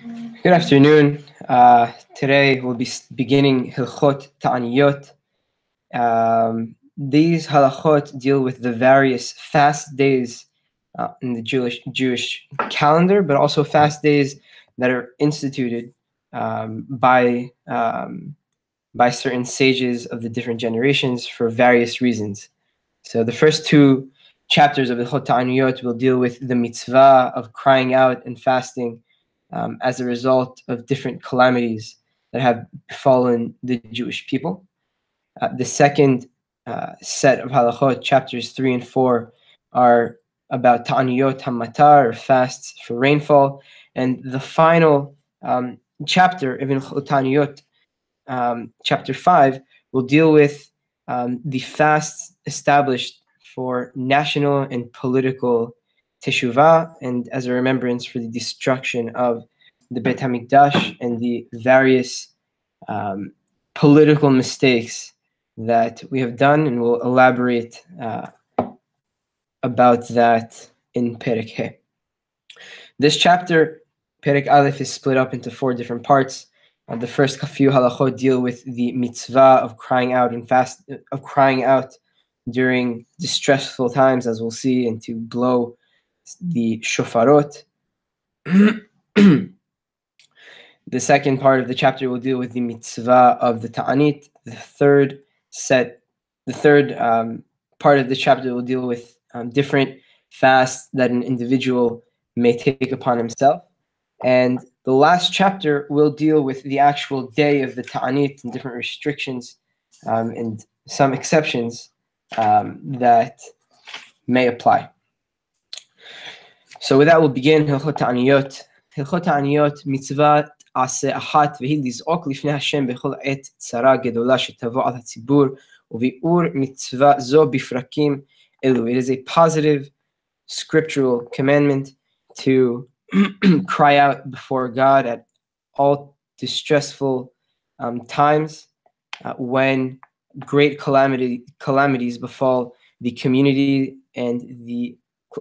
Good afternoon. Today we'll be beginning Hilchot Ta'aniyot. These halachot deal with the various fast days in the Jewish calendar, but also fast days that are instituted by certain sages of the different generations for various reasons. So the first two chapters of Hilchot Ta'aniyot will deal with the mitzvah of crying out and fasting as a result of different calamities that have befallen the Jewish people. The second set of halachot, chapters 3 and 4, are about ta'aniyot hamatar, or fasts for rainfall. And the final chapter of ta'aniyot, chapter 5, will deal with the fasts established for national and political teshuvah, and as a remembrance for the destruction of the Beit HaMikdash and the various political mistakes that we have done, and we'll elaborate about that in Perek He. This chapter, Perek Aleph, is split up into 4 different parts. The first few halachot deal with the mitzvah of crying out during distressful times, as we'll see, and to blow the shofarot. The second part of the chapter will deal with the mitzvah of the ta'anit. The third part of the chapter will deal with different fasts that an individual may take upon himself. And the last chapter will deal with the actual day of the ta'anit and different restrictions and some exceptions that may apply. So with that, we'll begin Hilchot Ta'aniyot. Hilchot Ta'aniyot, mitzvah עשה אחת והיא לזעוק לפני השם בכל עת צרה גדולה שתבוא על הציבור וביאור מצווה זו בפרקים אלו. It is a positive scriptural commandment to cry out before God at all distressful times when great calamities befall the community, and the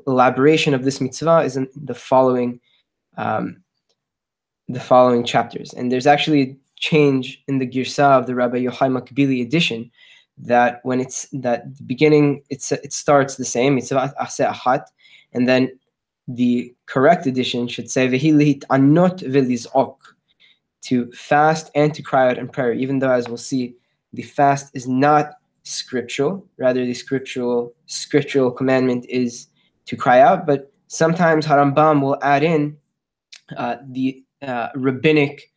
elaboration of this mitzvah is in the following chapters. And there's actually a change in the Girsa of the Rabbi Yochai Makbili edition, that when it's that the beginning, it starts the same, mitzvah aseh achat, and then the correct edition should say vehi lihitanot velizok, to fast and to cry out in prayer, even though, as we'll see, the fast is not scriptural. Rather, the scriptural commandment is to cry out, but sometimes Harambam will add in the rabbinic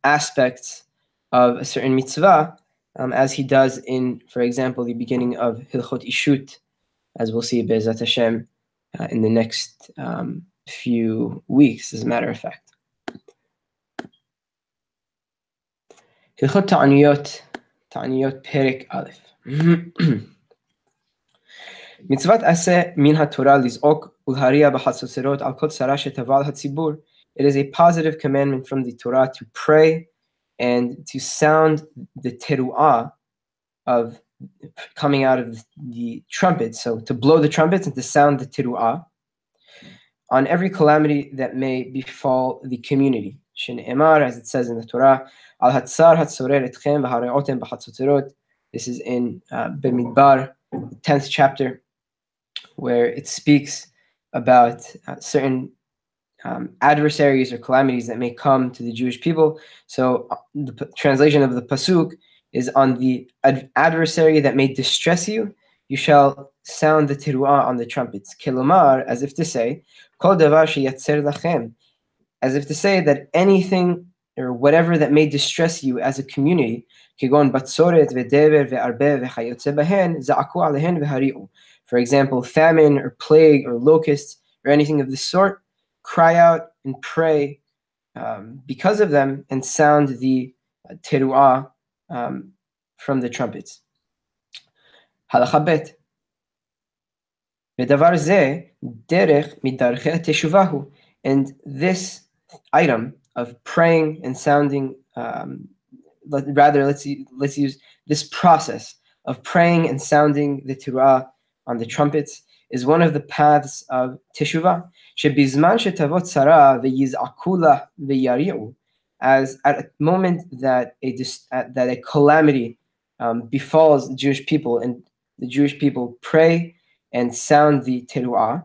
aspects of a certain mitzvah, as he does in, for example, the beginning of Hilchot Ishut, as we'll see Be'ezat Hashem in the next few weeks, as a matter of fact. Hilchot Ta'aniyot Perek Aleph. Mitzvat aseh min haTorah liz'ok ulhariya b'chatzotserot al kol tzara shetava al hatzibur. It is a positive commandment from the Torah to pray and to sound the teruah of coming out of the trumpets. So to blow the trumpets and to sound the teruah on every calamity that may befall the community. Shene'emar, as it says in the Torah, al hatzar hatzorer etchem v'hareotem b'chatzotserot. This is in Bemidbar, the 10th chapter, where it speaks about certain adversaries or calamities that may come to the Jewish people. So the translation of the pasuk is, on the adversary that may distress you, you shall sound the teruah on the trumpets. Kelomar, as if to say, kol davar sheyatzer lachem, as if to say that anything or whatever that may distress you as a community, kigon batzoret ve'dever ve'arbe ve'chayotze bahen, za'aku alehen ve'hari'u. For example, famine or plague or locusts or anything of the sort, cry out and pray because of them, and sound the teruah from the trumpets. Halacha bet. Ve'davar zeh derech midarchei teshuvahu. And this item of praying and sounding, let's use this process of praying and sounding the teruah on the trumpets, is one of the paths of teshuvah. שבזמן שתבוא צרה ויזעקו לה ויריעו, as at a moment that a calamity befalls the Jewish people, and the Jewish people pray and sound the teruah,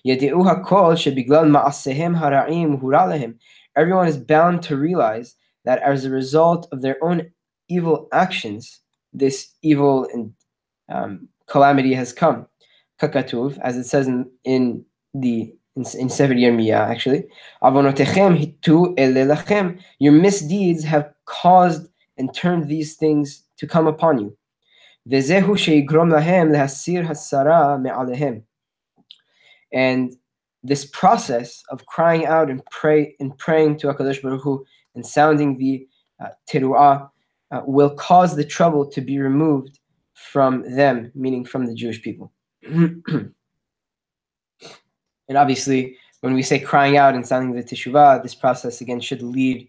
ידעו הכל שבגלל מעשיהם הרעים הורע להם. Everyone is bound to realize that as a result of their own evil actions, this evil and calamity has come. Kakatuv, as it says in Sefer Yirmiyah, actually, Avonotechem hitu elelachem, your misdeeds have caused and turned these things to come upon you. Vezehu sheigrom lahem lehasir hasara me'alehem. And this process of crying out and praying to HaKadosh Baruch Hu and sounding the teruah will cause the trouble to be removed from them, meaning from the Jewish people. And obviously, when we say crying out and sounding the teshuvah, this process again should lead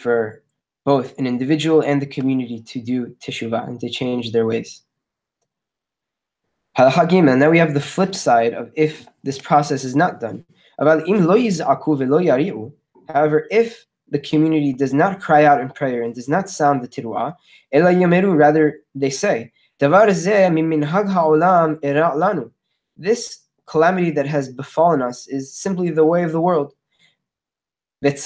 for both an individual and the community to do teshuvah and to change their ways. Halacha Gimel, now we have the flip side of if this process is not done. However, if the community does not cry out in prayer and does not sound the teruah, rather they say, this calamity that has befallen us is simply the way of the world. And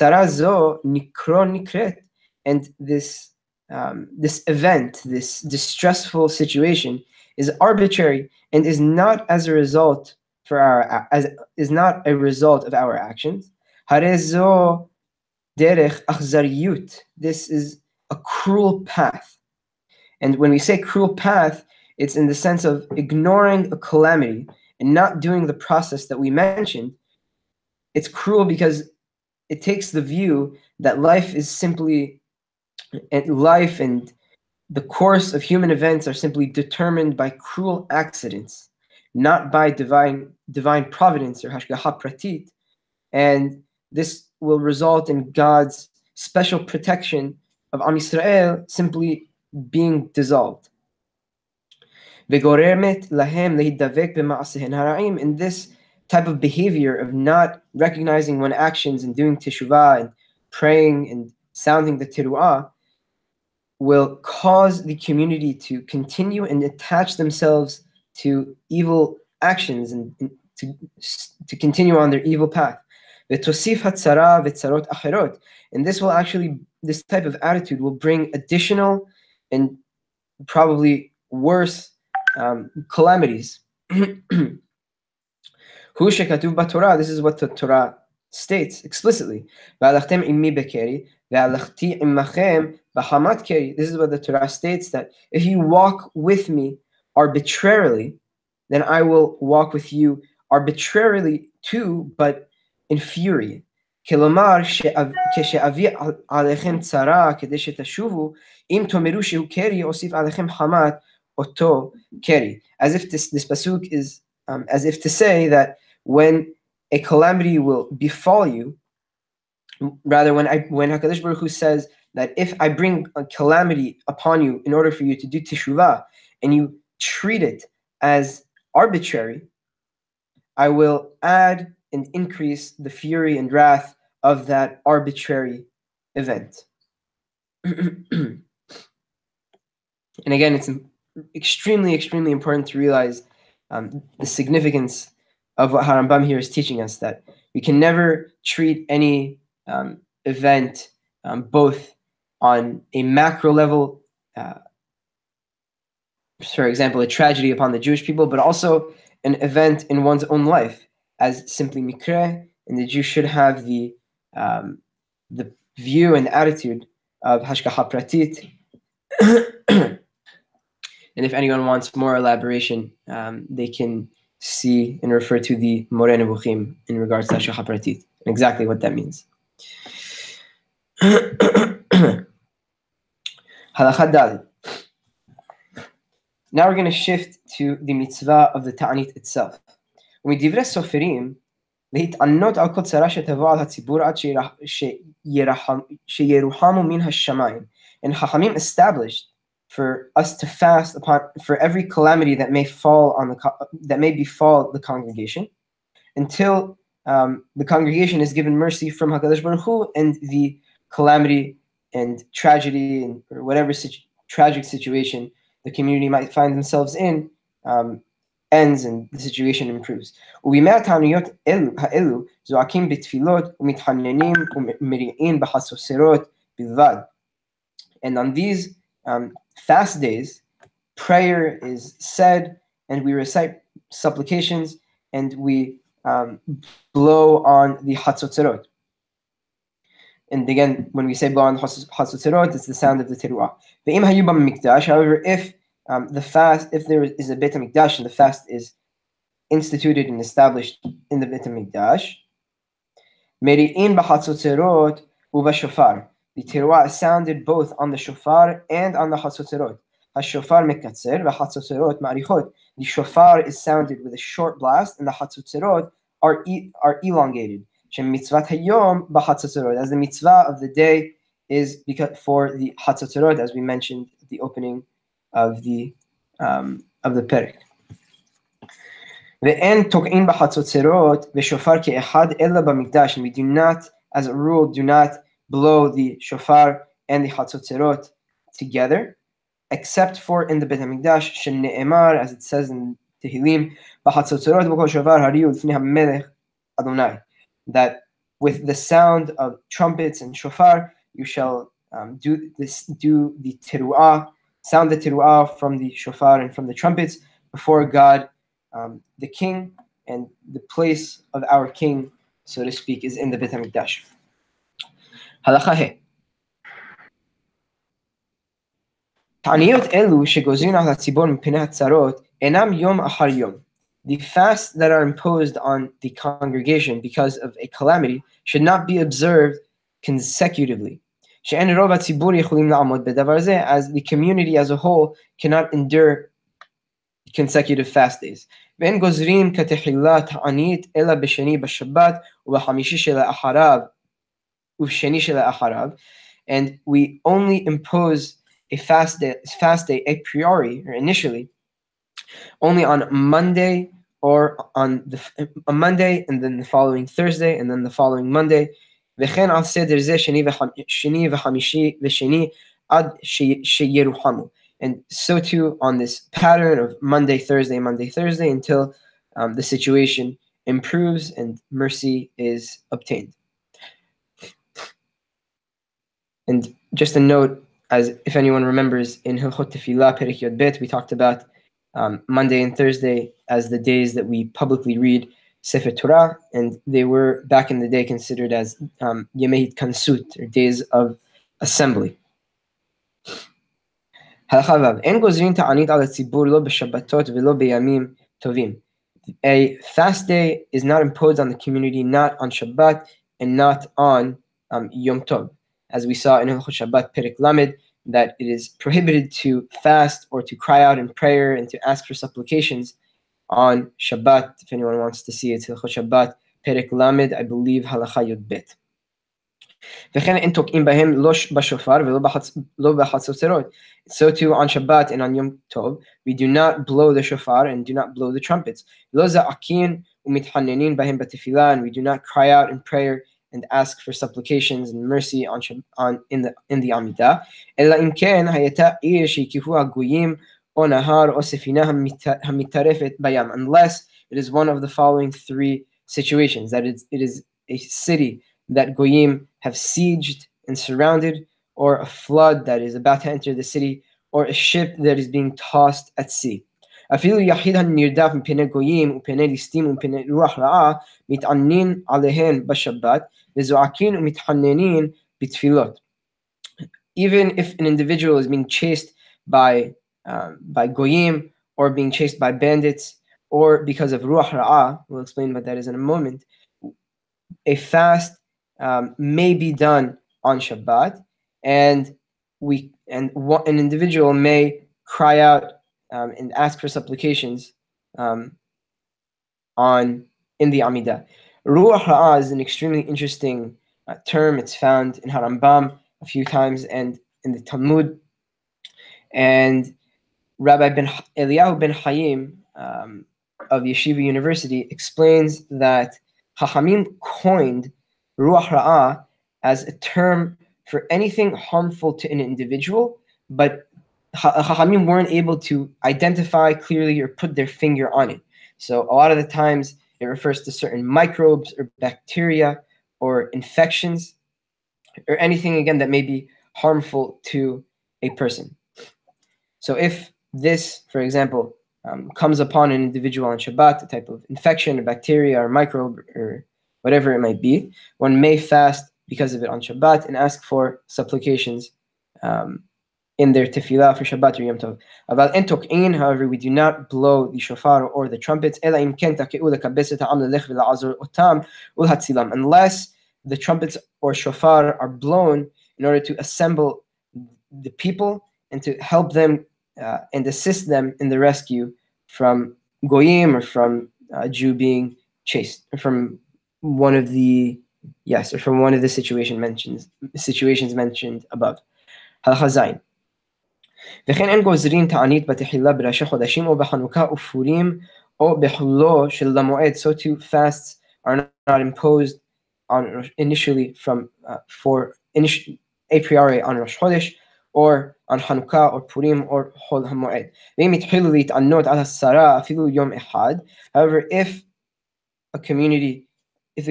this event, this distressful situation, is arbitrary and is not as a result is not a result of our actions. This is a cruel path. And when we say cruel path, it's in the sense of ignoring a calamity and not doing the process that we mentioned. It's cruel because it takes the view that life and the course of human events are simply determined by cruel accidents, not by divine providence or hashgacha pratit, and this will result in God's special protection of Am Yisrael simply being dissolved. And this type of behavior of not recognizing one's actions and doing teshuvah and praying and sounding the teruah will cause the community to continue and attach themselves to evil actions and to continue on their evil path. And this type of attitude will bring additional and probably worse calamities. This is what the Torah states explicitly. This is what the Torah states, that if you walk with me arbitrarily, then I will walk with you arbitrarily too, but in fury. As if this pasuk is as if to say that when a calamity will befall you, rather when HaKadosh Baruch Hu says that if I bring a calamity upon you in order for you to do teshuvah and you treat it as arbitrary, I will add and increase the fury and wrath of that arbitrary event. And again, it's extremely, extremely important to realize the significance of what Harambam here is teaching us, that we can never treat any event both on a macro level, for example, a tragedy upon the Jewish people, but also an event in one's own life as simply mikre, and the Jew should have the view and attitude of hashgacha pratit. And if anyone wants more elaboration, they can see and refer to the Moreh Nevuchim in regards to hashgacha pratit and exactly what that means. Halakha Dalet. Now we're going to shift to the mitzvah of the ta'anit itself. ומדברי סופרים, להתענות על כל צרה שתבוא על הציבור עד שירוחמו מן השמיים. And Chachamim established for us to fast for every calamity that may befall the congregation, until the congregation is given mercy from Hakadosh Baruch Hu, and the calamity and tragedy or whatever tragic situation the community might find themselves in ends and the situation improves. And on these fast days, prayer is said, and we recite supplications, and we blow on the hatzotzerot. And again, when we say blow on the hatzotzerot, it's the sound of the teruah. However, if there is a Beit HaMikdash and the fast is instituted and established in the Beit HaMikdash, meri'in b'hatzotzerot u'v'shofar. The teruah is sounded both on the shofar and on the hatzotzerot. HaShofar mekatzer v'hatzotzerot ma'arichot. The shofar is sounded with a short blast, and the hatzotzerot are elongated. Shem mitzvat hayom b'hatzotzerot, as the mitzvah of the day is because for the hatzotzerot, as we mentioned at the opening of the perek. Ve'en tok'in b'hatzotzerot v'shofar ke'echad ela b'mikdash. And we do not, as a rule, do not blow the shofar and the hatzotzerot together, except for in the Beit HaMikdash, shene'emar, as it says in Tehillim, b'hatzotzerot v'kol shofar hariu l'fnei hamelech Adonai, that with the sound of trumpets and shofar, you shall do the teruah, sound the teruah from the shofar and from the trumpets before God, the King, and the place of our King, so to speak, is in the Beit HaMikdash. Halacha he. The fasts that are imposed on the congregation because of a calamity should not be observed consecutively, as the community as a whole cannot endure consecutive fast days. And we only impose a fast day a priori, or initially, only on Monday, or on a Monday, and then the following Thursday, and then the following Monday. And so too on this pattern of Monday, Thursday, until the situation improves and mercy is obtained. And just a note, as if anyone remembers, in Hilchot Tefillah Perek Yod Bet, we talked about Monday and Thursday as the days that we publicly read Sefer Torah, and they were back in the day considered as Yemei Kansut, or days of assembly. Halacha Vav, En gozrin ta'anit al hatzibur lo b'shabbatot v'lo b'yamim tovim. A fast day is not imposed on the community, not on Shabbat and not on Yom Tov, as we saw in Hilchot Shabbat Perek Lamed, that it is prohibited to fast or to cry out in prayer and to ask for supplications on Shabbat. If anyone wants to see it, Hilchot Shabbat Perek Lamed, I believe Halacha Yod Bet. So too on Shabbat and on Yom Tov, we do not blow the shofar and do not blow the trumpets. And we do not cry out in prayer and ask for supplications and mercy in the Amidah. Unless it is one of the following three situations, that it is a city that Goyim have sieged and surrounded, or a flood that is about to enter the city, or a ship that is being tossed at sea. Even if an individual is being chased by Goyim, or being chased by bandits, or because of Ruach Ra'ah, we'll explain what that is in a moment, a fast may be done on Shabbat, and an individual may cry out and ask for supplications in the Amidah. Ruach Ra'ah is an extremely interesting term. It's found in Harambam a few times and in the Talmud, And Rabbi Eliyahu ben Hayim of Yeshiva University explains that Chachamim coined Ruach Ra'ah as a term for anything harmful to an individual, but Chachamim weren't able to identify clearly or put their finger on it. So a lot of the times it refers to certain microbes or bacteria or infections or anything, again, that may be harmful to a person. So if this, for example, comes upon an individual on Shabbat, a type of infection, a bacteria, or microbe, or whatever it might be, one may fast because of it on Shabbat and ask for supplications in their tefillah for Shabbat or Yom Tov. Aval en tok'in, however, we do not blow the shofar or the trumpets, ela im ken take'u lekabes et ha'am lelech v'la'azor otam ulhatzilam, unless the trumpets or shofar are blown in order to assemble the people and to help them and assist them in the rescue from goyim or from a Jew being chased, or from one of the situations mentioned above. הלכה ז' וכן אין גוזרים תענית בתחילה בראשי חודשים או בחנוכה ופורים או בחולו של למועד, so too fasts are not imposed on initially a priori on Rosh Chodesh or on Hanukkah or Purim or Chol HaMoed. ואם התחילו להתענות על השרה אפילו יום אחד, however, if the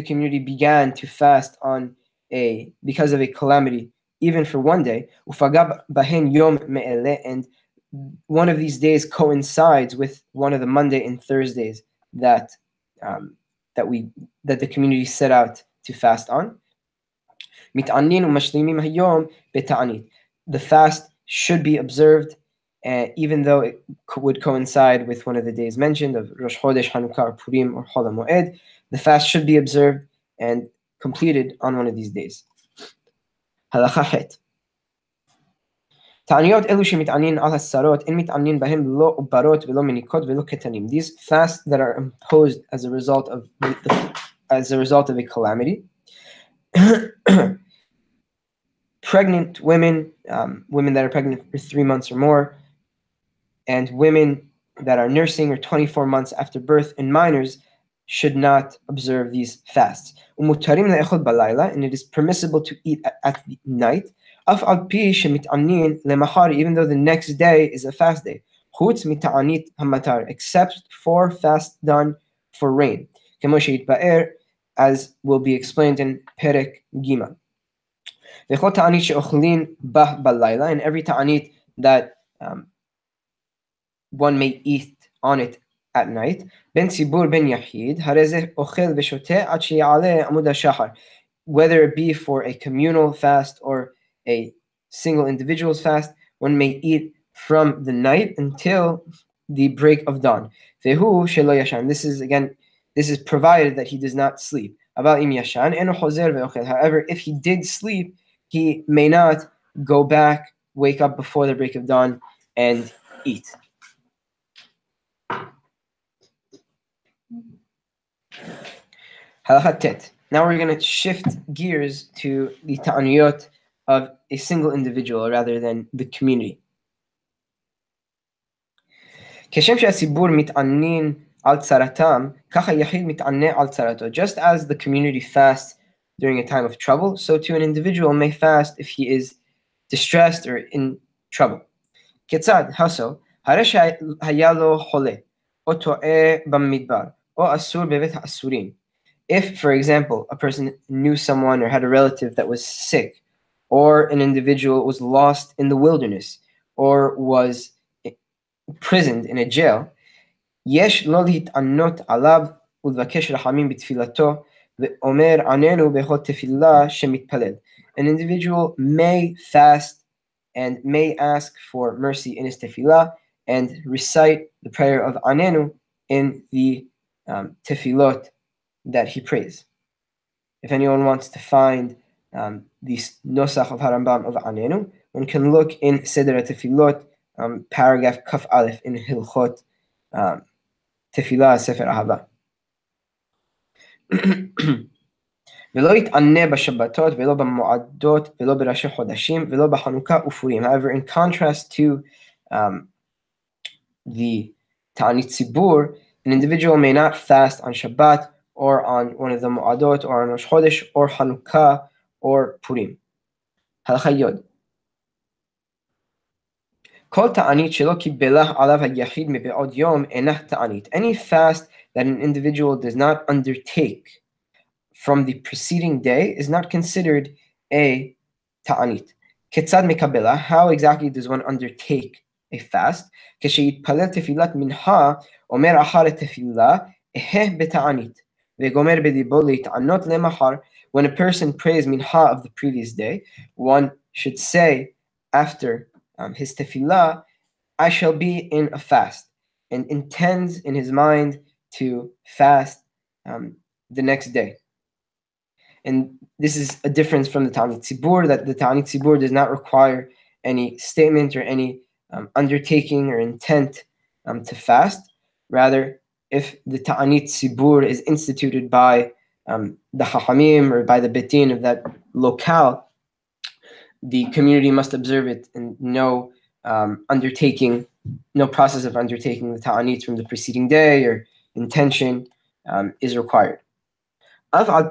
community began to fast because of a calamity, even for one day, ופגע בהן יום מאלה, and one of these days coincides with one of the Monday and Thursdays that the community set out to fast on. מתענין ומשלימים היום בתענית. The fast should be observed, even though it would coincide with one of the days mentioned of Rosh Chodesh, Hanukkah, or Purim, or Chol HaMoed. The fast should be observed and completed on one of these days. הלכה ח' תעניות אלו שמתענין על השרות, אין מתענין בהם לא עוברות ולא מניקות ולא קטנים. These fasts that are imposed as a result of a calamity. Pregnant women, women that are pregnant for 3 months or more, and women that are nursing or 24 months after birth, and minors should not observe these fasts. ומותרים לאכול בלילה, and it is permissible to eat at night, אף על פי שמתענין למחר, even though the next day is a fast day. חוץ מתענית המטר, except for fast done for rain. כמו שהתבאר, as will be explained in פרק ג'. וכל תענית שאוכלים בה בלילה, and every ta'anit that one may eat on it at night, בין ציבור בין יחיד, הרי זה אוכל ושותה עד שיעלה עמוד השחר. Whether it be for a communal fast or a single individual's fast, one may eat from the night until the break of dawn. והוא שלא ישן. This is provided that he does not sleep. אבל אם ישן, אינו חוזר ואוכל. However, if he did sleep, he may not go back, wake up before the break of dawn, and eat. Halakha tet. Now we're going to shift gears to the ta'aniyot of a single individual rather than the community. כשם שהציבור מתענין על צרתם, ככה יחיד מתענה על צרתו. Just as the community fasts during a time of trouble, so too an individual may fast if he is distressed or in trouble. כיצד? How so? הרי שהיה לו חולה, או טועה במדבר, או אסור בבית האסורים. If, for example, a person knew someone or had a relative that was sick, or an individual was lost in the wilderness, or was imprisoned in a jail, יש לא להתענות עליו ולבקש רחמים בתפילתו, ואומר עננו בכל תפילה שמתפלל. An individual may fast and may ask for mercy in his tefillah and recite the prayer of anenu in the tefillot that he prays. If anyone wants to find the nosach of Harambam of anenu, one can look in Seder Tefillot, paragraph Kaf Aleph in Hilchot Tefillah Sefer Ahava. ולא יתענה בשבתות ולא במועדות ולא בראשי חודשים ולא בחנוכה ופורים. However, in contrast to the Ta'anit Tzibur, an individual may not fast on Shabbat or on one of the Mu'adot or on Rosh Chodesh or Hanukkah or Purim. Halakha Yod. Kol ta'anit shelo kibbelah alav hayachid mebe'od yom enah ta'anit. Any fast that an individual does not undertake from the preceding day is not considered a ta'anit. Ketzad mekabela, how exactly does one undertake a fast? Kesheyitpalel tefilat minha, omer achar tefillah, eheh beta'anit. Vegomer belibo leit'anot lemachar. When a person prays minha of the previous day, one should say after his tefillah, I shall be in a fast, and intends in his mind to fast the next day. And this is a difference from the Ta'anit Tzibur, that the Ta'anit Tzibur does not require any statement or any undertaking or intent to fast. Rather, if the Ta'anit Tzibur is instituted by the Chachamim or by the Betin of that locale, the community must observe it, and no process of undertaking the Ta'anit from the preceding day or intention is required. Even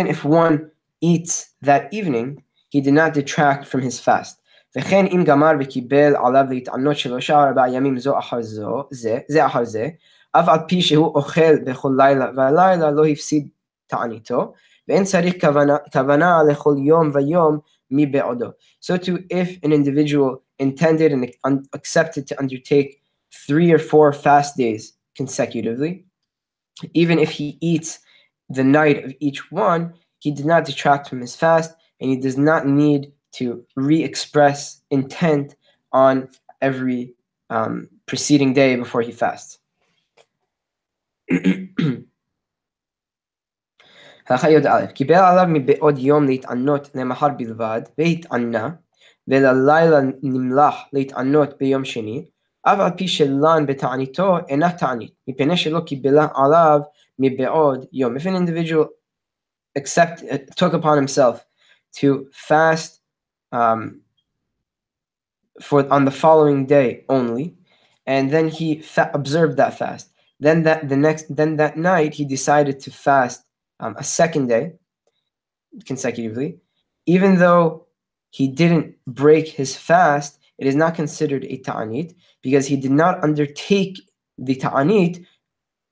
if one eats that evening, he did not detract from his fast. וכן אם גמר וקיבל עליו להתענות 3 או 4 ימים זה אחר זה, אף על פי שהוא אוכל בכל לילה והלילה לא הפסיד תעניתו, ואין צריך כוונה לכל יום ויום מבעודו. So too, if an individual intended and accepted to undertake 3 or 4 fast days consecutively, even if he eats the night of each one, he did not detract from his fast, and he does not need to re-express intent on every preceding day before he fasts. קיבל עליו מבעוד יום להתענות למחר בלבד, והתענה, וללילה נמלח להתענות ביום שני, אף על פי שלן בתעניתו אינה תענית, מפני שלא קיבלה עליו מבעוד יום. If an individual took upon himself to fast on the following day only, and then he observed that fast, then that night he decided to fast a second day consecutively, even though he didn't break his fast, it is not considered a ta'anit because he did not undertake the ta'anit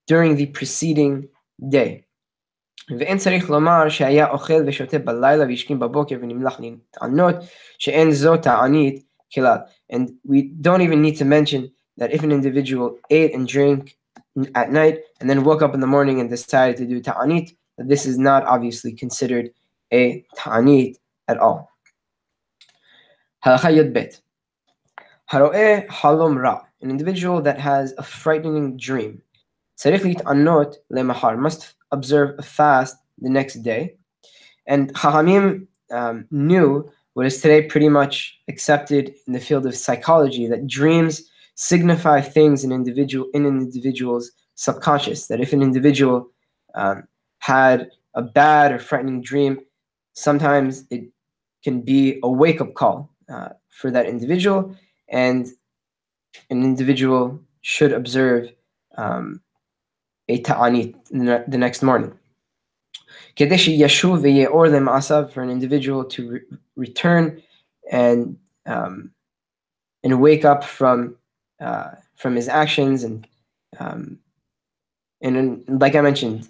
during the preceding day. ואין צריך לומר שהיה אוכל ושותה בלילה והשכים בבוקר ונמלח להתענות שאין זו תענית כלל. And we don't even need to mention that if an individual ate and drank at night and then woke up in the morning and decided to do ta'anit, that this is not obviously considered a ta'anit at all. Halakha Yud Bet. Haro'eh halom ra. An individual that has a frightening dream. Tzarich lit'anot lemachar. Must observe a fast the next day. And Chachamim knew what is today pretty much accepted in the field of psychology, that dreams signify things in an individual's subconscious. That if an individual had a bad or frightening dream, sometimes it can be a wake-up call for that individual, and an individual should observe a ta'anit the next morning. For an individual to return and wake up from his actions, and like I mentioned,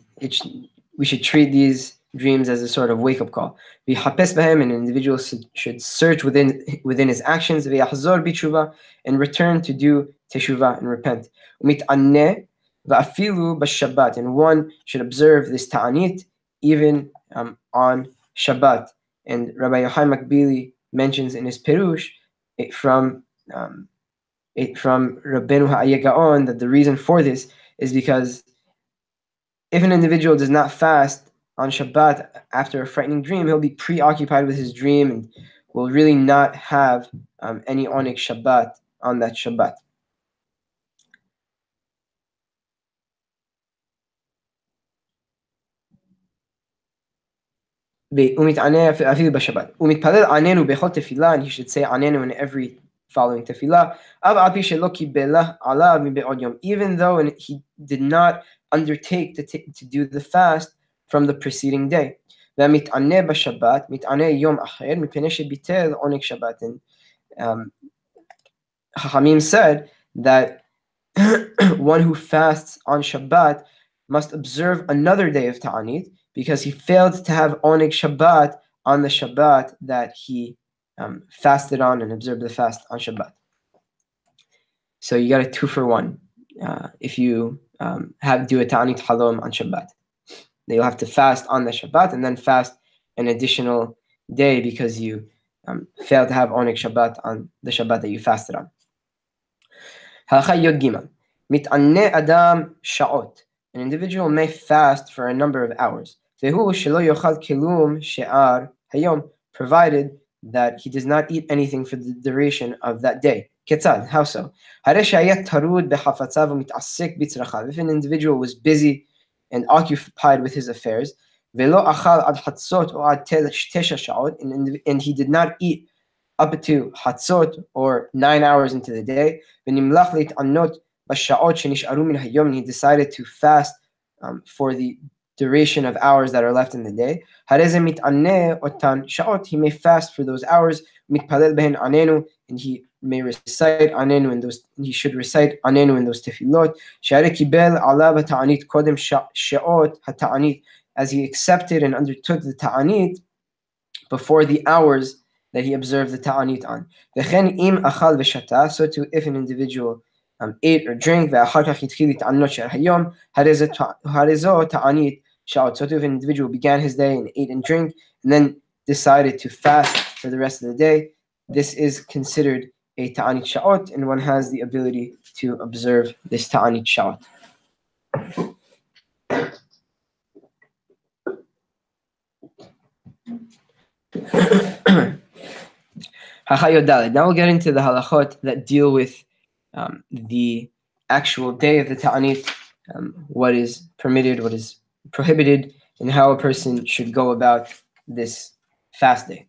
we should treat these dreams as a sort of wake-up call. An individual should search within his actions and return to do teshuvah and repent. And one should observe this ta'anit even on Shabbat. And Rabbi Yochai Makbili mentions in his Perush from Rabbeinu Ha'aya Gaon that the reason for this is because if an individual does not fast on Shabbat after a frightening dream, he'll be preoccupied with his dream and will really not have any Oneg Shabbat on that Shabbat. אפילו בשבת. ומתפלל עננו בכל תפילה, and he should say עננו in every following תפילה, אף על פי שלא קיבלה עליו מבעוד יום, even though he did not undertake to do the fast from the preceding day. והמתענה בשבת, מתענה יום אחר, מפני שביטל עונג שבת. And Chachamim said that one who fasts on Shabbat must observe another day of Ta'anit because he failed to have Oneg Shabbat on the Shabbat that he fasted on and observed the fast on Shabbat. So you got a 2-for-1 if you do a Ta'anit Halom on Shabbat. Then you'll have to fast on the Shabbat and then fast an additional day because you failed to have Oneg Shabbat on the Shabbat that you fasted on. Halacha Yod Gimel. Mit'aneh Adam Sha'ot. An individual may fast for a number of hours. Vehu shelo yochal kilum she'ar hayom, provided that he does not eat anything for the duration of that day. Ketzad, how so? Hare she'ayat tarud bechafatzav u'mit'asek bitzrachav. If an individual was busy and occupied with his affairs, velo achal ad hatzot or ad tesha sha'ot, and he did not eat up to Hatzot or 9 hours into the day, and he decided to fast for the duration of hours that are left in the day. He may fast for those hours, and he may recite anenu in those. He should recite anenu in those tefillot. As he accepted and undertook the ta'anit before the hours that he observed the ta'anit on. So too, if an individual ate or drank, so too, if an individual began his day and ate and drank, and then decided to fast for the rest of the day, this is considered a ta'anit sha'ot, and one has the ability to observe this ta'anit sha'ot. Now we'll get into the halachot that deal with the actual day of the ta'anit, what is permitted, what is prohibited, and how a person should go about this fast day.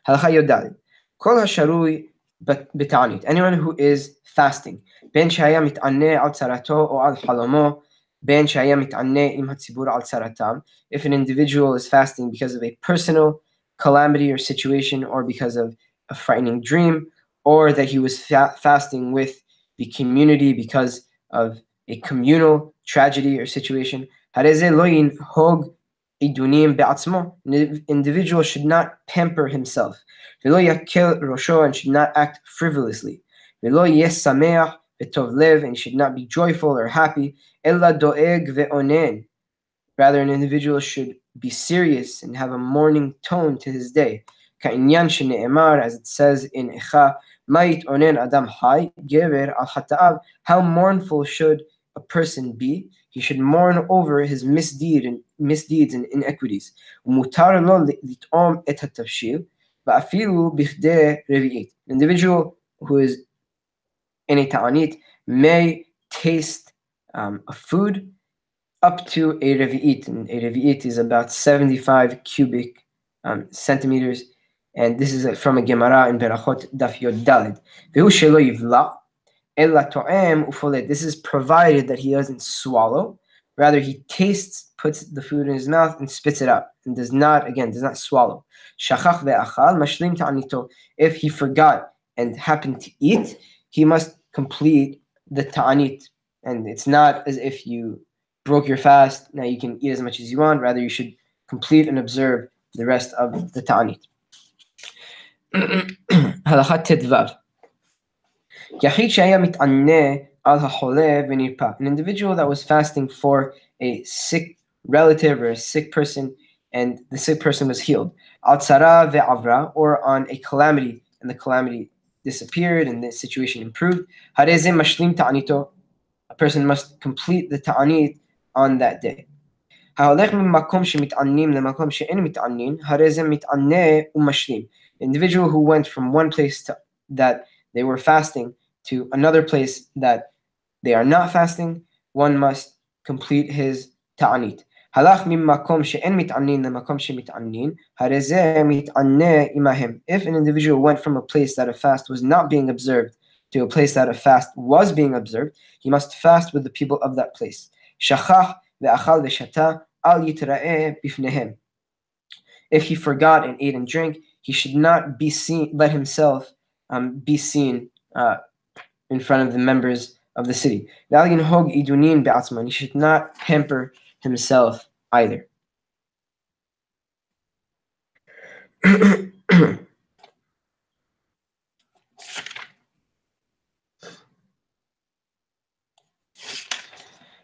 Halacha Yodalid. Kol hasharui b'ta'anit. Anyone who is fasting. Ben shaya mit'aneh al tzarato or al halomo. Ben shaya mit'aneh im hatzibur al tzaratam. If an individual is fasting because of a personal calamity or situation, or because of a frightening dream, or that he was fasting with the community because of a communal tragedy or situation. An individual should not pamper himself, and should not act frivolously, and should not be joyful or happy. Rather, an individual should be serious and have a mourning tone to his day. As it says in Echa, how mournful should a person be? He should mourn over his misdeeds and inequities. An individual who is in a ta'anit may taste a food up to a revi'it, and a revi'it is about 75 cubic centimeters, and this is from a Gemara in Berachot Daf Yod Daled. This is provided that he doesn't swallow, rather he tastes, puts the food in his mouth and spits it out, and does not swallow. If he forgot and happened to eat, he must complete the ta'anit, and it's not as if you broke your fast, now you can eat as much as you want. Rather, you should complete and observe the rest of the ta'anit. Halachat Tetvav. An individual that was fasting for a sick relative or a sick person, and the sick person was healed. Or on a calamity, and the calamity disappeared and the situation improved. A person must complete the ta'anit on that day. Individual who went from one place that they were fasting to another place that they are not fasting, one must complete his ta'anit. הלך ממקום שאין מתענין למקום שמתענין, הרי זה מתענה עמהם. If an individual went from a place that a fast was not being observed to a place that a fast was being observed, he must fast with the people of that place. שכח ואכל ושתה, אל יתראה בפניהם. If he forgot and ate and drank, he should not be seen, let himself be seen in front of the members of the city. He should not pamper himself either.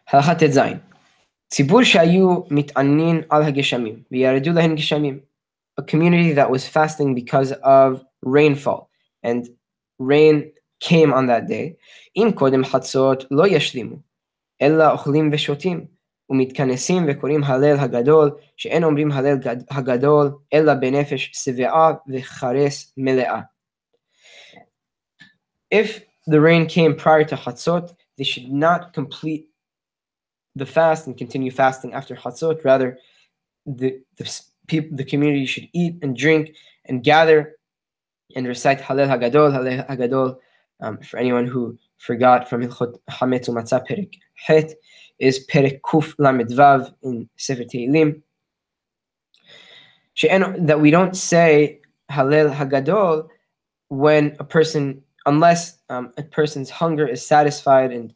הלכה ט"ז ציבור שהיו מתענין על הגשמים וירדו להן גשמים. A community that was fasting because of rainfall, and rain came on that day. אם קודם חצות לא ישלימו, אלא אוכלים ושותים, ומתכנסים וקוראים הלל הגדול, שאין אומרים הלל הגדול, אלא בנפש שבעה וחרס מלאה. If the rain came prior to Chatzot, they should not complete the fast and continue fasting after Chatzot. Rather, the community should eat and drink and gather and recite Halel Hagadol. Halel Hagadol, for anyone who forgot from Hilchot Hametz Umatzah Perek Het, is Perek Kuf Lamed Vav in Sefer Tehillim. That we don't say Halel Hagadol when a person, unless a person's hunger is satisfied and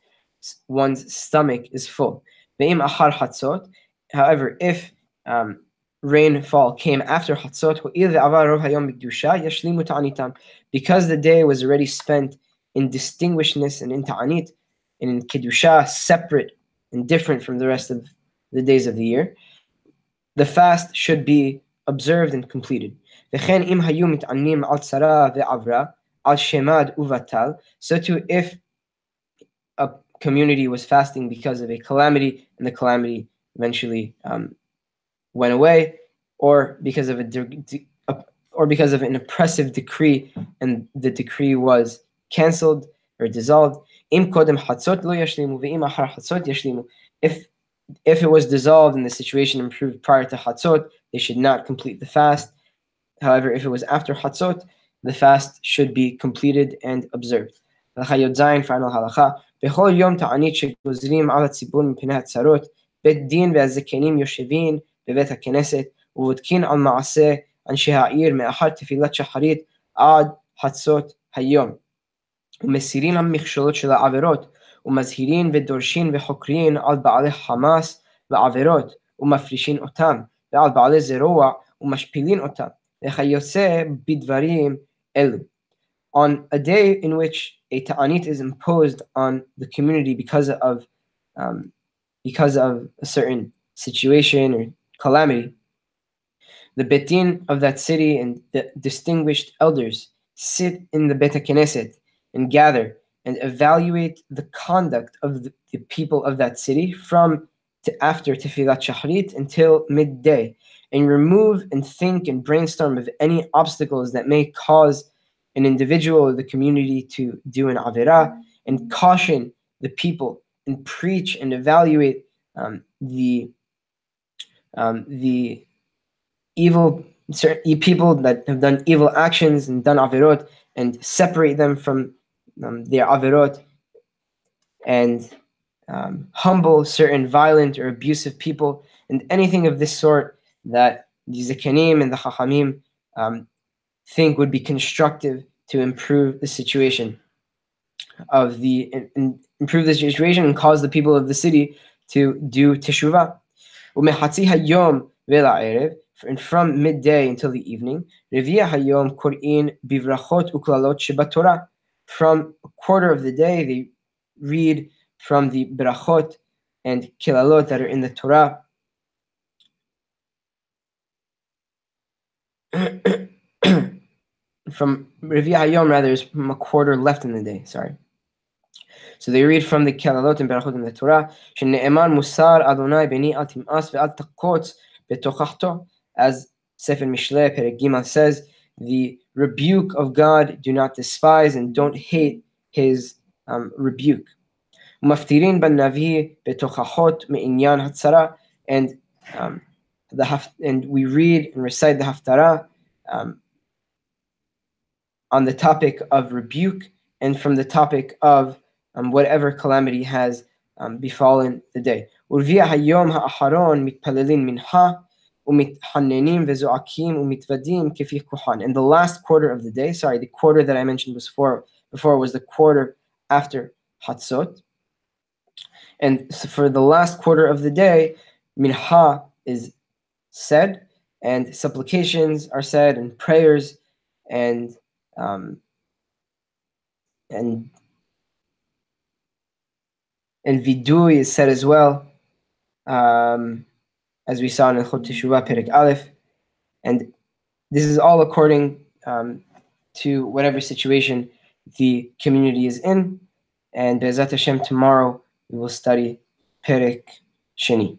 one's stomach is full. Ve'im achar Chatzot. However, if rainfall came after Chatzot, because the day was already spent in distinguishedness and in ta'anit, and in kedusha, separate and different from the rest of the days of the year, the fast should be observed and completed. So too, if a community was fasting because of a calamity, and the calamity eventually went away, or because of an oppressive decree, and the decree was cancelled or dissolved. If it was dissolved and the situation improved prior to Chatzot, they should not complete the fast. However, if it was after Chatzot, the fast should be completed and observed. Final halacha. בכל יום תענית שגוזרים על הציבור מפני הצרות, בית דין והזקנים יושבים בבית הכנסת ובודקים על מעשה אנשי העיר מאחר תפילת שחרית עד חצות היום, ומסירים המכשולות של העבירות, ומזהירים ודורשים וחוקרים על בעלי חמאס ועבירות, ומפרישים אותם, ועל בעלי זרוע, ומשפילים אותם, וכיוצא בדברים אלו. On a day in which a ta'anit is imposed on the community because of a certain situation or calamity, the Beit Din of that city and the distinguished elders sit in the Beit HaKnesset and gather and evaluate the conduct of the people of that city from after Tefilat Shachrit until midday, and remove and think and brainstorm of any obstacles that may cause an individual or the community to do an avirah, and caution the people and preach and evaluate the evil people that have done evil actions and done avirot, and separate them from their avirot, and humble certain violent or abusive people, and anything of this sort that the zikanim and the chachamim think would be constructive to improve the situation and cause the people of the city to do teshuvah. Umehatzi hayom ve'la'erev, and from midday until the evening, revi'ah hayom kor'in bivrachot uklalot shebatorah. From a quarter of the day, they read from the brachot and kilalot that are in the Torah. From Revi'ah Hayom, rather, is from a quarter left in the day. Sorry. So they read from the Kilalot and Berachot in the Torah. Shene'eman musar Adonai beni al tim'as ve'al takotz betochachto. As Sefer Mishle Perek Gimel says, the rebuke of God, do not despise and don't hate his rebuke. Maftirin ban navi betochachot me'inyan hatzara. And and we read and recite the Haftarah on the topic of rebuke and from the topic of whatever calamity has befallen the day. ורביע היום האחרון מתפללים מנחה ומתחננים וזועקים ומתוודים כפי כוחן. And the last quarter of the day, the quarter that I mentioned before was the quarter after Hatzot. And so for the last quarter of the day, minha is said, and supplications are said, and prayers, and vidui is said as well, as we saw in Chot Teshuvah Perek Aleph, and this is all according to whatever situation the community is in. And Be'ezat Hashem, tomorrow we will study Perek Sheni.